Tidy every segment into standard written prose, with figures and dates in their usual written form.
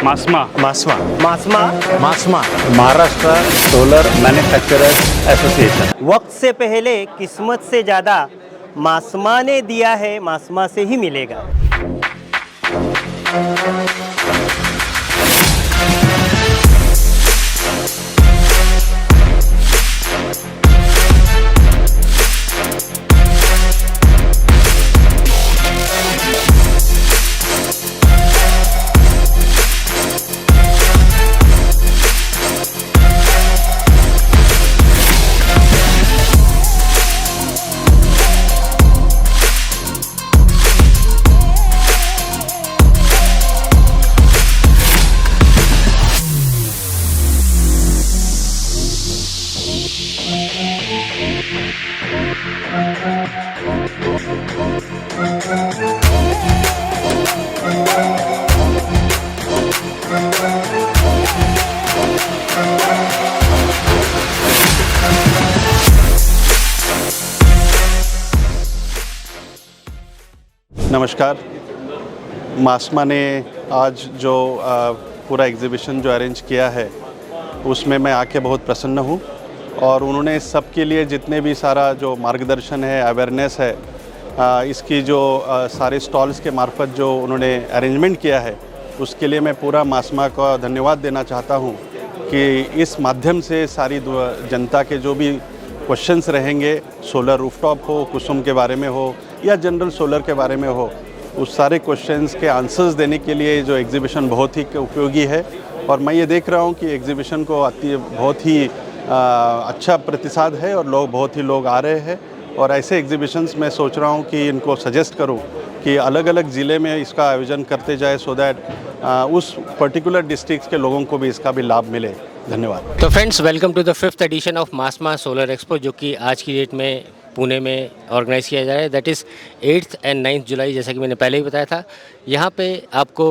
मास्मा मास्मा मास्मा मास्मा Maharashtra solar manufacturers association. वक्त से पहले किस्मत से ज़्यादा मास्मा ने दिया है, मास्मा से ही मिलेगा। नमस्कार। मास्मा ने आज जो पूरा एग्ज़िबिशन जो अरेंज किया है उसमें मैं आके बहुत प्रसन्न हूँ और उन्होंने सबके लिए जितने भी सारा जो मार्गदर्शन है, अवेयरनेस है, इसकी जो सारे स्टॉल्स के मार्फत जो उन्होंने अरेंजमेंट किया है उसके लिए मैं पूरा मास्मा का धन्यवाद देना चाहता हूँ कि इस माध्यम से सारी जनता के जो भी क्वेश्चंस रहेंगे, सोलर रूफटॉप हो, कुसुम के बारे में हो या जनरल सोलर के बारे में हो, उस सारे क्वेश्चंस के आंसर्स देने के लिए जो एग्ज़िबिशन बहुत ही उपयोगी है। और मैं ये देख रहा हूँ कि एग्ज़िबिशन को बहुत ही अच्छा प्रतिसाद है और बहुत ही लोग आ रहे हैं। और ऐसे एग्ज़िबिशंस मैं सोच रहा हूँ कि इनको सजेस्ट करूँ कि अलग अलग ज़िले में इसका आयोजन करते जाए, सो दैट उस पर्टिकुलर डिस्ट्रिक्ट के लोगों को भी इसका भी लाभ मिले। धन्यवाद। तो friends, welcome to the 5th edition of MASMA solar expo, जो कि आज की डेट में पुणे में ऑर्गेनाइज़ किया जा रहा है। That is 8th and 9th जुलाई, जैसा कि मैंने पहले ही बताया था। यहाँ पे आपको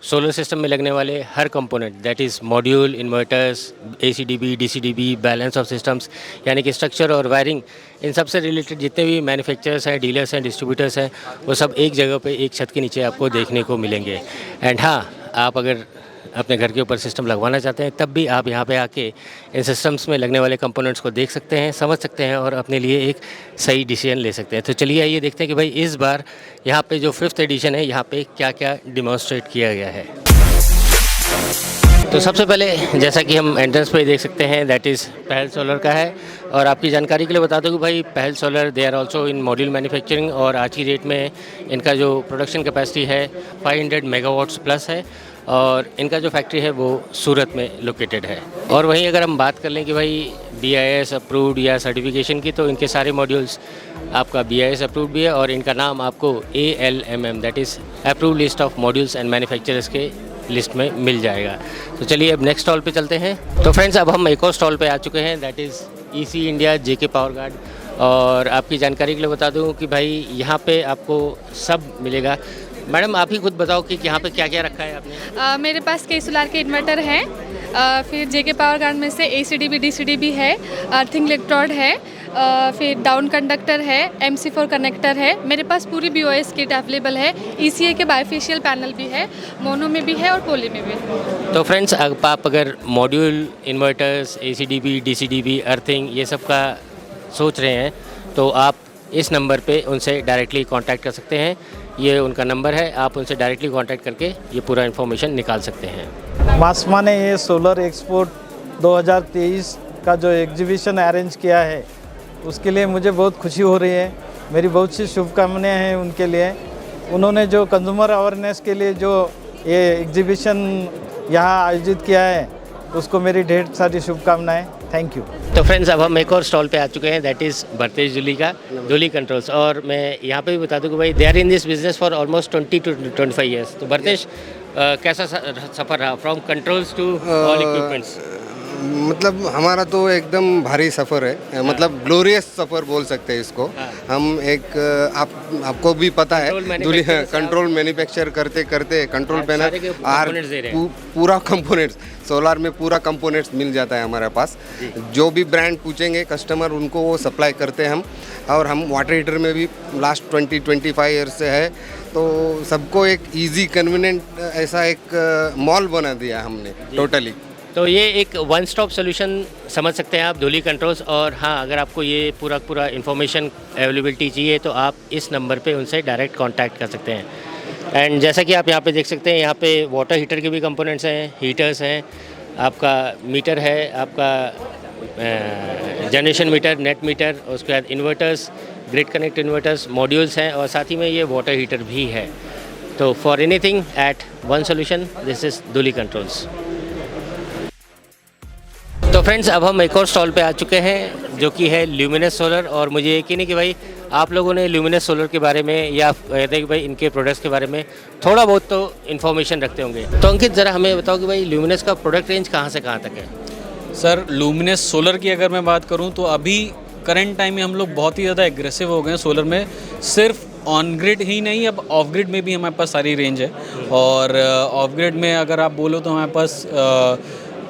सोलर सिस्टम में लगने वाले हर component, that is module, inverters, ACDB, DCDB, balance of systems, यानी कि स्ट्रक्चर और वायरिंग, इन सब से रिलेटेड जितने भी मैन्युफैक्चरर्स हैं, डीलर्स हैं, डिस्ट्रीब्यूटर्स हैं, वो सब एक जगह पे एक छत के नीचे आपको देखने को मिलेंगे। एंड हाँ, आप अगर अपने घर के ऊपर सिस्टम लगवाना चाहते हैं तब भी आप यहाँ पे आके इन सिस्टम्स में लगने वाले कंपोनेंट्स को देख सकते हैं, समझ सकते हैं और अपने लिए एक सही डिसीजन ले सकते हैं। तो चलिए आइए देखते हैं कि भाई इस बार यहाँ पे जो 5th एडिशन है, यहाँ पे क्या क्या डिमॉन्स्ट्रेट किया गया है। तो सबसे पहले जैसा कि हम एंट्रेंस पे देख सकते हैं, दैट इज़ पहल सोलर का है। और आपकी जानकारी के लिए बता दूं कि भाई Pahal solar they are also in module manufacturing, और आज की डेट में इनका जो प्रोडक्शन कैपेसिटी है 500 मेगावाट्स प्लस है, और इनका जो फैक्ट्री है वो सूरत में लोकेटेड है। और वहीं अगर हम बात कर लें कि भाई BIS अप्रूव्ड या सर्टिफिकेशन की, तो इनके सारे मॉड्यूल्स आपका BIS अप्रूव्ड भी है, और इनका नाम आपको ALMM, that is approved list of modules and manufacturers के लिस्ट में मिल जाएगा। तो चलिए अब नेक्स्ट स्टॉल पे चलते हैं। तो फ्रेंड्स, अब हम एक और स्टॉल पे आ चुके हैं, that is EC India JK power guard. और आपकी जानकारी के लिए बता दूं कि भाई यहाँ पे आपको सब मिलेगा। मैडम, आप ही खुद बताओ कि यहाँ पे क्या क्या रखा है आपने। मेरे पास कई सोलार के इन्वर्टर हैं, फिर JK पावर गार्ड में से ACDB DCDB है, अर्थिंग इलेक्ट्रोड है, फिर डाउन कंडक्टर है, MC4 कनेक्टर है। मेरे पास पूरी BOS किट अवेलेबल है। ECA के बाइफेशियल पैनल भी है, मोनो में भी है और पोली में भी। तो फ्रेंड्स, आप अगर module, inverters, ACDB DCDB, earthing, ये सब का सोच रहे हैं तो आप इस नंबर पे उनसे डायरेक्टली कांटेक्ट कर सकते हैं। ये उनका नंबर है, आप उनसे डायरेक्टली कांटेक्ट करके ये पूरा इन्फॉर्मेशन निकाल सकते हैं। मास्मा ने ये सोलर एक्सपो 2023 का जो एग्जीबिशन अरेंज किया है उसके लिए मुझे बहुत खुशी हो रही है। मेरी बहुत सी शुभकामनाएं हैं उनके लिए। उन्होंने जो कंज्यूमर अवेयरनेस के लिए जो ये एग्जीबिशन यहाँ आयोजित किया है उसको मेरी ढेर सारी शुभकामनाएं। Thank you. तो फ्रेंड्स, अब हम एक और स्टॉल पे आ चुके हैं, दैट इज़ भरतेश जूली का, जूली कंट्रोल्स। और मैं यहाँ पे भी बता दूँ कि भाई they are in this business for almost 20 to 25 years. तो भरतेश, कैसा सफ़र रहा from controls to all equipments? मतलब हमारा तो एकदम भारी सफ़र है, मतलब ग्लोरियस सफ़र बोल सकते हैं इसको हम। एक आपको भी पता है दुनिया कंट्रोल मैन्युफैक्चर करते करते कंट्रोल पैनल पूरा कंपोनेंट्स, सोलार में पूरा कंपोनेंट्स मिल जाता है हमारे पास। जो भी ब्रांड पूछेंगे कस्टमर उनको वो सप्लाई करते हैं हम। और हम वाटर हीटर में भी लास्ट 20-25 ईयर्स से है, तो सबको एक इजी कन्वीनियंट ऐसा एक मॉल बना दिया हमने टोटली। तो ये एक वन स्टॉप सोल्यूशन समझ सकते हैं आप, धुली कंट्रोल्स। और हाँ, अगर आपको ये पूरा इन्फॉर्मेशन अवेलेबिलिटी चाहिए तो आप इस नंबर पे उनसे डायरेक्ट कांटेक्ट कर सकते हैं। एंड जैसा कि आप यहाँ पे देख सकते हैं, यहाँ पे वाटर हीटर के भी कंपोनेंट्स हैं, हीटर्स हैं, आपका मीटर है, आपका जनरेशन मीटर, नेट मीटर, उसके बाद inverters, grid connect inverters, modules हैं, और साथ ही में ये वाटर हीटर भी है। तो for anything at one solution, this is धुली कंट्रोल्स। तो फ्रेंड्स, अब हम एक और स्टॉल पे आ चुके हैं जो कि है ल्यूमिनस सोलर। और मुझे यकीन है कि भाई आप लोगों ने ल्यूमिनस सोलर के बारे में या कहते हैं कि भाई इनके प्रोडक्ट्स के बारे में थोड़ा बहुत तो इन्फॉर्मेशन रखते होंगे। तो अंकित, ज़रा हमें बताओ कि भाई ल्यूमिनस का प्रोडक्ट रेंज कहाँ से कहाँ तक है? सर, ल्यूमिनस सोलर की अगर मैं बात करूं तो अभी करंट टाइम में हम लोग बहुत ही ज़्यादा एग्रेसिव हो गए हैं सोलर में। सिर्फ ऑन ग्रिड ही नहीं, अब ऑफ ग्रिड में भी हमारे पास सारी रेंज है। और ऑफ ग्रिड में अगर आप बोलो तो हमारे पास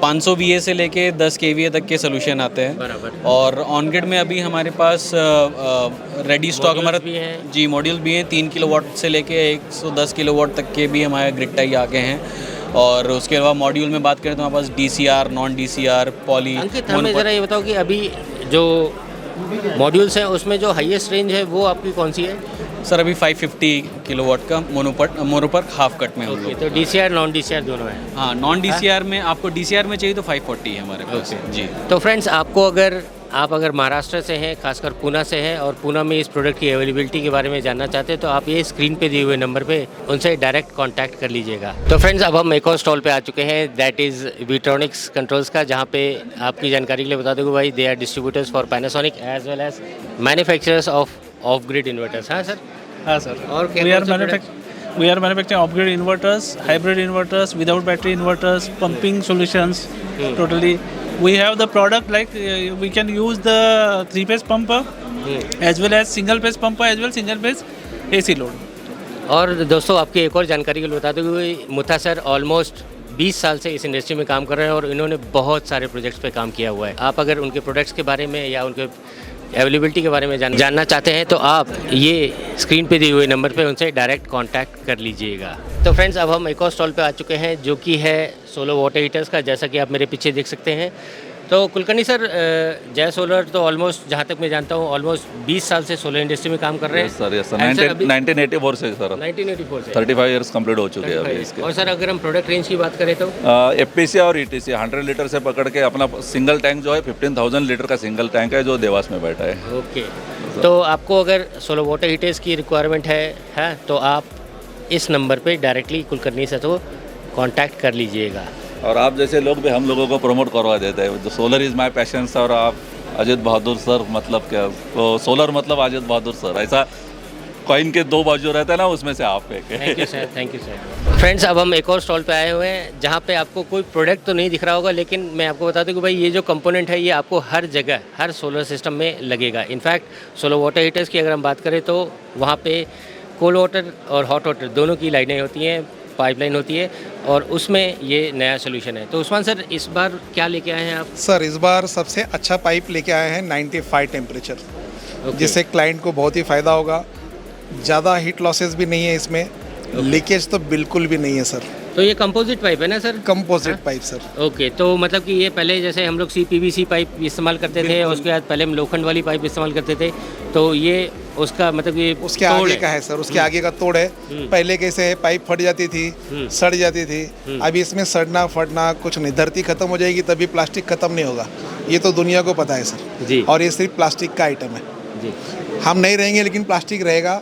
500 VA से लेके 10 kVA तक के सोल्यूशन आते हैं। बराबर। और ऑन ग्रिड में अभी हमारे पास रेडी स्टॉक हमारा भी हैं। जी, मॉड्यूल भी हैं। 3 किलोवाट से लेके 110 किलोवाट तक के भी हमारे ग्रिड टाई आ गए हैं। और उसके अलावा मॉड्यूल में बात करें तो हमारे पास DCR, नॉन DCR, पॉली। अंकित, हमें ज़रा ये बताओ कि अभी जो मॉड्यूल्स हैं उसमें जो हाईएस्ट रेंज है वो आपकी कौन सी है? सर, अभी 550 किलोवाट का मोनोपर्क हाफ कट में हम लोग। तो DCR नॉन DCR दोनों है? हाँ, नॉन DCR में आपको DCR में चाहिए तो 540 है हमारे पास। जी। तो फ्रेंड्स, आपको अगर महाराष्ट्र से हैं, खासकर पूना से हैं, और पूना में इस प्रोडक्ट की अवेलेबिलिटी के बारे में जानना चाहते हैं, तो आप ये स्क्रीन पे दिए हुए नंबर पे उनसे डायरेक्ट कांटेक्ट कर लीजिएगा। तो फ्रेंड्स, अब हम एक और स्टॉल पे आ चुके हैं, दैट इज़ वीट्रॉनिक्स कंट्रोल्स का, जहाँ पे आपकी जानकारी के लिए बता दूँगा भाई, they are distributors for Panasonic as well as manufacturers of grid inverters. हाँ सर? हाँ सर, और we are manufacturing off-grid inverters, hybrid inverters, without battery inverters, pumping solutions. Totally, we have the product like we can use the 3-phase pumper as well as single-phase pumper as well single-phase AC load. और दोस्तों, आपकी एक और जानकारी के लिए बता दूँ कि मुथा सर ऑलमोस्ट 20 साल से इस इंडस्ट्री में काम कर रहे हैं और इन्होंने बहुत सारे प्रोजेक्ट्स पे काम किया हुआ है। आप अगर उनके प्रोडक्ट्स के बारे में या उनके अवेलेबिलिटी के बारे में जानना चाहते हैं तो आप ये स्क्रीन पे दिए हुए नंबर पे उनसे डायरेक्ट कांटेक्ट कर लीजिएगा। तो फ्रेंड्स, अब हम एक और स्टॉल पे आ चुके हैं जो कि है सोलो वाटर हीटर्स का, जैसा कि आप मेरे पीछे देख सकते हैं। तो कुलकर्णी सर, जय सोलर तो ऑलमोस्ट, जहाँ तक मैं जानता हूँ, ऑलमोस्ट 20 साल से सोलर इंडस्ट्री में काम कर रहे हैं। यस सर, 1984 से सर। 1984 से 35 ईयर्स कंप्लीट हो चुके हैं अभी इसके। और सर, अगर हम प्रोडक्ट रेंज की बात करें तो FPC और ETC 100 लीटर से पकड़ के अपना सिंगल टैंक जो है 15,000 लीटर का सिंगल टैंक है जो देवास में बैठा है। ओके, तो आपको अगर सोलर वाटर हीटर्स की रिक्वायरमेंट है तो आप इस नंबर पे डायरेक्टली कुलकर्णी सर को कांटेक्ट कर लीजिएगा। और आप जैसे लोग भी हम लोगों को प्रमोट करवा देते हैं। जो solar is my passion sir, आप अजित बहादुर सर, मतलब क्या, तो सोलर मतलब अजित बहादुर सर, ऐसा कॉइन के 2 बाजू रहता है ना, उसमें से आप एक। Thank you sir, thank you sir. Friends, अब हम एक और स्टॉल पे आए हुए हैं जहाँ पे आपको कोई प्रोडक्ट तो नहीं दिख रहा होगा, लेकिन मैं आपको बता दूं कि भाई ये जो कंपोनेंट है ये आपको हर जगह, हर सोलर सिस्टम में लगेगा। इनफैक्ट सोलर वाटर हीटर्स की अगर हम बात करें तो वहाँ पे कोल्ड वाटर और हॉट वाटर दोनों की लाइनें होती हैं, पाइपलाइन होती है, और उसमें ये नया सोल्यूशन है। तो उस्मान सर, इस बार क्या लेके आए हैं आप? सर, इस बार सबसे अच्छा पाइप लेके आए हैं 95 टेम्परेचर, जिससे क्लाइंट को बहुत ही फ़ायदा होगा। ज़्यादा हीट लॉसेस भी नहीं है इसमें, लीकेज तो बिल्कुल भी नहीं है सर। तो ये कंपोजिट पाइप है ना sir? Composite pipe sir. Okay, तो मतलब कि ये पहले जैसे हम लोग CPVC पाइप इस्तेमाल करते थे, उसके बाद पहले हम लोखंड वाली पाइप इस्तेमाल करते थे, तो ये उसका मतलब ये उसके आगे का है सर, उसके आगे का तोड़ है। पहले कैसे है, पाइप फट जाती थी, सड़ जाती थी, अभी इसमें सड़ना फटना कुछ नहीं, धरती खत्म हो जाएगी तभी प्लास्टिक खत्म नहीं होगा, ये तो दुनिया को पता है सर जी। और ये सिर्फ प्लास्टिक का आइटम है जी, हम नहीं रहेंगे लेकिन प्लास्टिक रहेगा,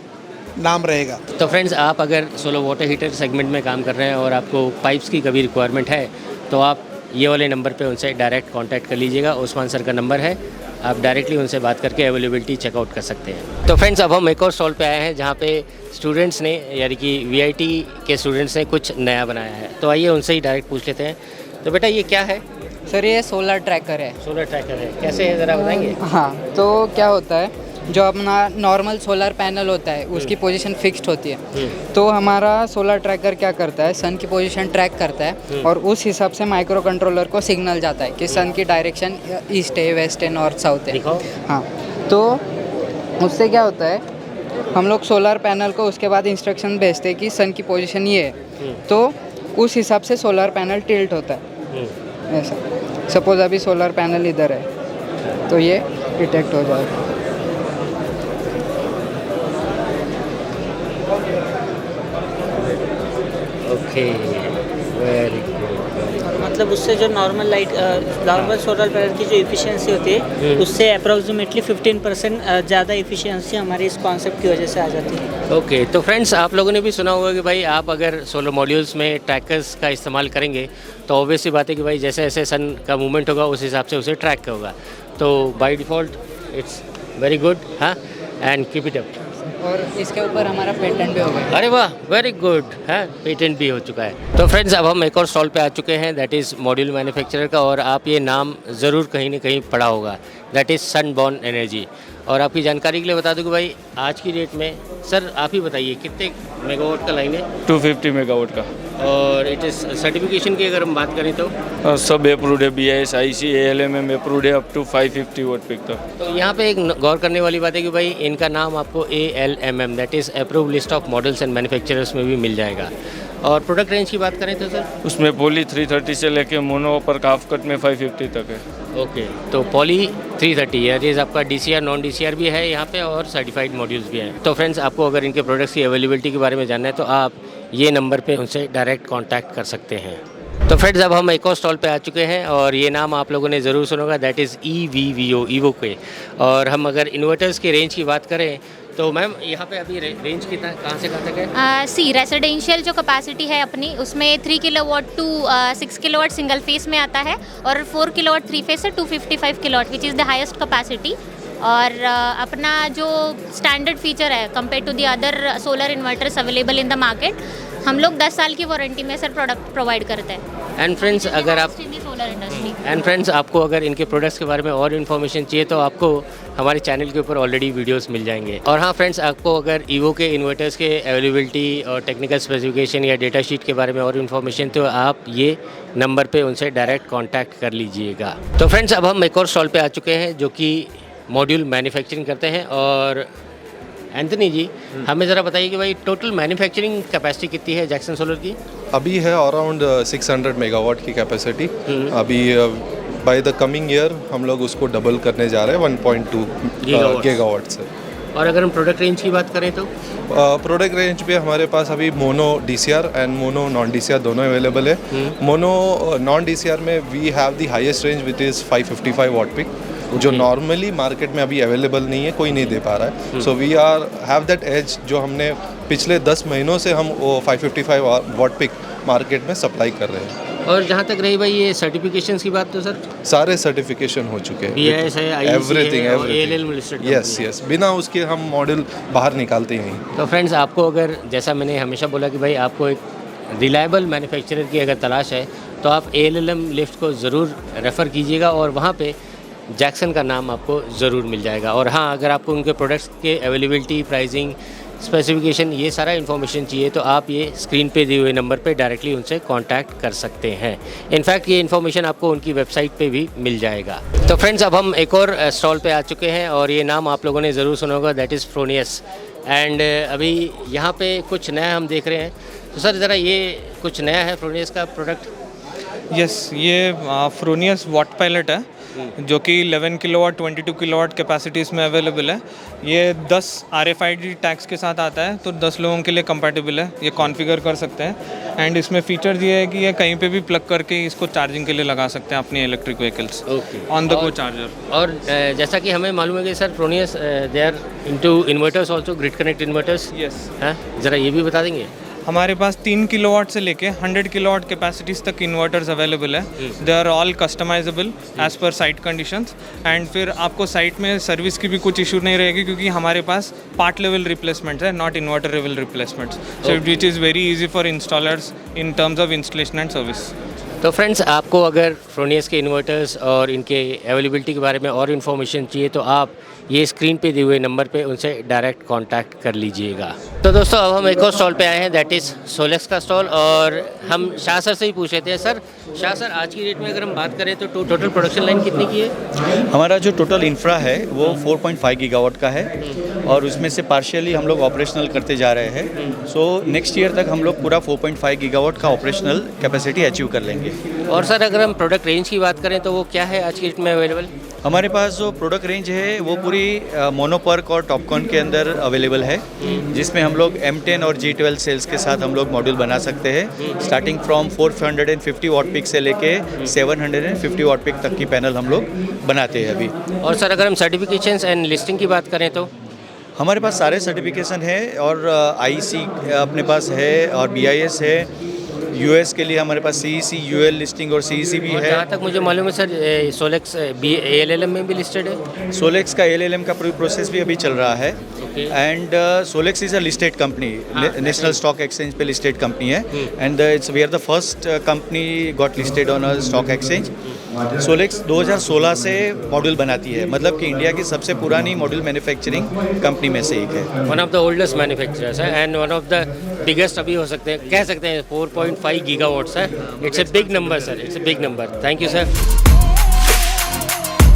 नाम रहेगा। तो फ्रेंड्स, आप अगर सोलर वाटर हीटर सेगमेंट में काम कर रहे हैं और आपको पाइप्स की कभी रिक्वायरमेंट है तो आप ये वाले नंबर पे उनसे डायरेक्ट कांटेक्ट कर लीजिएगा। उस्मान सर का नंबर है, आप डायरेक्टली उनसे बात करके अवेलेबिलिटी चेकआउट कर सकते हैं। तो फ्रेंड्स, अब हम एक और स्टॉल पे आए हैं जहाँ पे स्टूडेंट्स ने, यानी कि VIT के स्टूडेंट्स ने कुछ नया बनाया है, तो आइए उनसे ही डायरेक्ट पूछ लेते हैं। तो बेटा, ये क्या है? सर ये सोलर ट्रैकर है। सोलर ट्रैकर है, कैसे है ज़रा बताएंगे? हाँ, तो क्या होता है, जो अपना नॉर्मल सोलर पैनल होता है उसकी पोजीशन फिक्स्ड होती है, तो हमारा सोलर ट्रैकर क्या करता है, सन की पोजीशन ट्रैक करता है और उस हिसाब से माइक्रो कंट्रोलर को सिग्नल जाता है कि सन की डायरेक्शन ईस्ट है, वेस्ट है, नॉर्थ साउथ है। हाँ, तो उससे क्या होता है, हम लोग सोलर पैनल को उसके बाद इंस्ट्रक्शन भेजते हैं कि सन की पोजीशन ये है, तो उस हिसाब से सोलर पैनल टिल्ट होता है। ऐसा सपोज अभी सोलर पैनल इधर है तो ये डिटेक्ट हो जाएगा। Okay, very good. मतलब उससे जो normal light normal solar panel की जो इफ़िशियंसी होती है उससे अप्रोक्सीमेटली 15% ज़्यादा इफ़िशियंसी हमारे इस कॉन्सेप्ट की वजह से आ जाती है। ओके, तो फ्रेंड्स आप लोगों ने भी सुना होगा कि भाई आप अगर सोलर मॉड्यूल्स में ट्रैकर्स का इस्तेमाल करेंगे तो ऑब्वियसली बात है कि भाई जैसे जैसे सन का मूवमेंट होगा उस हिसाब से उसे ट्रैक होगा। तो by default it's very good. हाँ, एंड कीप इट अप। और इसके ऊपर हमारा पेटेंट भी हो गया। अरे वाह, वेरी गुड है, पेटेंट भी हो चुका है। तो फ्रेंड्स अब हम एक और स्टॉल पे आ चुके हैं, दैट इज़ मॉड्यूल मैन्युफैक्चरर का, और आप ये नाम ज़रूर कहीं ना कहीं पढ़ा होगा, दैट इज़ सनबॉर्न एनर्जी। और आपकी जानकारी के लिए बता दूं कि भाई आज की डेट में, सर आप ही बताइए कितने मेगावाट का लाइन है? 250 मेगावाट का। और इट इज़ सर्टिफिकेशन की अगर हम बात करें तो सब अप्रूव्ड है, BIS, IC, ALMM अप्रूव्ड है अप टू 550 वाट पिक तक। तो यहाँ पे एक गौर करने वाली बात है कि भाई इनका नाम आपको ALMM that is approve list of models and manufacturers में भी मिल जाएगा। और प्रोडक्ट रेंज की बात करें तो सर उसमें पॉली 330 से लेके मोनो पर काफ कट में 550 तक है। ओके, तो पॉली 330 है, ये आपका DCR नॉन DCR भी है यहाँ पे और सर्टिफाइड मॉड्यूल्स भी हैं। तो फ्रेंड्स आपको अगर इनके प्रोडक्ट्स की अवेलेबिलिटी के बारे में जानना है तो आप ये नंबर पे उनसे डायरेक्ट कांटेक्ट कर सकते हैं। तो फ्रेंड्स अब हम एक और स्टॉल पे आ चुके हैं और ये नाम आप लोगों ने ज़रूर सुना होगा, दैट इज़ EVVO इवोके। और हम अगर इन्वर्टर्स की रेंज की बात करें तो मैम यहाँ पे अभी रेंज कितना कहाँ से कहाँ तक है? सी रेसिडेंशियल जो कैपेसिटी है अपनी उसमें 3 kilowatt to 6 kilowatt single phase में आता है और 4 किलोवाट 3 फेस से 255 kilowatt which is the highest capacity. और अपना जो स्टैंडर्ड फीचर है compare to the other solar inverters available in the market, हम लोग 10 साल की वारंटी में सर प्रोडक्ट प्रोवाइड करते हैं। एंड फ्रेंड्स अगर आप आपको अगर इनके प्रोडक्ट्स के बारे में और इन्फॉर्मेशन चाहिए तो आपको हमारे चैनल के ऊपर ऑलरेडी वीडियोस मिल जाएंगे। और हाँ फ्रेंड्स, आपको अगर ईवो के इन्वर्टर्स के अवेलेबिलिटी और टेक्निकल स्पेसिफिकेशन या डेटा शीट के बारे में और इन्फॉर्मेशन तो आप ये नंबर पे उनसे डायरेक्ट कांटेक्ट कर लीजिएगा। तो फ्रेंड्स अब हम एक और स्टॉल पे आ चुके हैं जो कि मॉड्यूल मैन्युफैक्चरिंग करते हैं। और एंथनी जी हमें ज़रा बताइए कि भाई टोटल मैन्युफैक्चरिंग कैपेसिटी कितनी है जैक्सन सोलर की? अभी है अराउंड 600 मेगावाट की कैपेसिटी। अभी बाय द कमिंग ईयर हम लोग उसको डबल करने जा रहे हैं 1.2 गीगावाट से। और अगर हम प्रोडक्ट रेंज की बात करें तो प्रोडक्ट रेंज पे हमारे पास अभी mono DCR and mono non DCR दोनों अवेलेबल है। मोनो नॉन DCR में we have the highest range which is 555 watt peak, जो नॉर्मली मार्केट में अभी अवेलेबल नहीं है, कोई नहीं दे पा रहा है। So we are have that edge, जो हमने पिछले 10 महीनों से हम वो 555 वाट पिक मार्केट में सप्लाई कर रहे हैं। और जहाँ तक रही भाई ये सर्टिफिकेशंस की बात तो सर सारे सर्टिफिकेशन हो चुके हैं, BIS है, IEC एवरीथिंग है और ALMM लिस्टेड। यस, बिना उसके हम मॉडल बाहर निकालते ही नहीं। तो फ्रेंड्स आपको अगर, जैसा मैंने हमेशा बोला कि भाई आपको एक रिलायबल मैन्युफैक्चरर की अगर तलाश है तो आप ALMM लिफ्ट को ज़रूर रेफ़र कीजिएगा और वहाँ पे जैक्सन का नाम आपको ज़रूर मिल जाएगा। और हाँ, अगर आपको उनके प्रोडक्ट्स के अवेलेबिलिटी, प्राइसिंग, स्पेसिफिकेशन, ये सारा इन्फॉर्मेशन चाहिए तो आप ये स्क्रीन पे दिए हुए नंबर पे डायरेक्टली उनसे कांटेक्ट कर सकते हैं। इनफैक्ट ये इन्फॉर्मेशन आपको उनकी वेबसाइट पे भी मिल जाएगा। तो फ्रेंड्स अब हम एक और स्टॉल पे आ चुके हैं और ये नाम आप लोगों ने ज़रूर सुना होगा, दैट इज़ फ्रोनियस। एंड अभी यहाँ पे कुछ नया हम देख रहे हैं, तो सर ज़रा ये कुछ नया है फ्रोनियस का प्रोडक्ट? यस, ये फ्रोनियस वाट पायलट है जो कि 11 किलोवाट 22 किलोवाट कैपेसिटीज़ में अवेलेबल है। ये 10 RFID टैग्स के साथ आता है, तो 10 लोगों के लिए कंपैटिबल है, ये कॉन्फ़िगर कर सकते हैं। एंड इसमें फ़ीचर ये है कि ये कहीं पे भी प्लग करके इसको चार्जिंग के लिए लगा सकते हैं अपनी electric vehicles on the go charger. और जैसा कि हमें मालूम है कि sir Fronius they are into inverters also, grid connect inverters. Yes, हाँ ज़रा ये भी बता देंगे। हमारे पास 3 किलोवाट से लेके 100 किलोवाट कैपेसिटीज़ तक इन्वर्टर्स अवेलेबल है। They are all customisable as per site conditions. And फिर आपको साइट में सर्विस की भी कुछ इशू नहीं रहेगी क्योंकि हमारे पास पार्ट लेवल रिप्लेसमेंट्स है, not inverter level replacements, so which is very easy for installers in terms of installation and service. तो फ्रेंड्स, आपको अगर फ्रोनियस के इन्वर्टर्स और इनके अवेलेबिलिटी के बारे में और इन्फॉर्मेशन चाहिए तो आप ये स्क्रीन पे दिए हुए नंबर पे उनसे डायरेक्ट कांटेक्ट कर लीजिएगा। तो दोस्तों, अब हम एक और स्टॉल पे आए हैं, दैट इज़ सोलेक्स का स्टॉल, और हम शाह सर से ही पूछ रहे थे। सर, शाह सर, आज की डेट में अगर हम बात करें तो टोटल प्रोडक्शन लाइन कितनी की है? हमारा जो टोटल इंफ्रा है वो 4.5 गीगावाट का है और उसमें से पार्शियली हम लोग ऑपरेशनल करते जा रहे हैं। सो नेक्स्ट ईयर तक हम लोग पूरा 4.5 गीगावाट का ऑपरेशनल कैपेसिटी अचीव कर लेंगे। और सर, अगर हम प्रोडक्ट रेंज की बात करें तो वो क्या है आज की डेट में अवेलेबल? हमारे पास जो प्रोडक्ट रेंज है वो पूरी मोनोपर्क और टॉपकॉन के अंदर अवेलेबल है, जिसमें हम लोग M10 और G12 सेल्स के साथ हम लोग मॉड्यूल बना सकते हैं। स्टार्टिंग फ्रॉम 450 वाट पिक से लेके 750 वाट पिक तक की पैनल हम लोग बनाते हैं अभी। और सर, अगर हम सर्टिफिकेशंस एंड लिस्टिंग की बात करें तो हमारे पास सारे सर्टिफिकेशन है और IEC अपने पास है और BIS है। US के लिए हमारे पास CEC, UL लिस्टिंग और CEC भी है। जहाँ तक मुझे मालूम है सर, सोलेक्स ALLM में भी लिस्टेड है। सोलेक्स का ALLM का प्रोसेस भी अभी चल रहा है and Solex is a listed company, national stock exchange पे लिस्टेड कंपनी है and we are the first company got listed on a stock exchange. Solex 2016 से मॉड्यूल बनाती है, मतलब कि इंडिया की सबसे पुरानी मॉड्यूल मैन्युफैक्चरिंग कंपनी में से एक है। One of the oldest manufacturers है and one of the biggest अभी हो सकते हैं, कह सकते हैं 4.5 गीगावाट्स है। It's a big number sir, it's a big number. Thank you sir.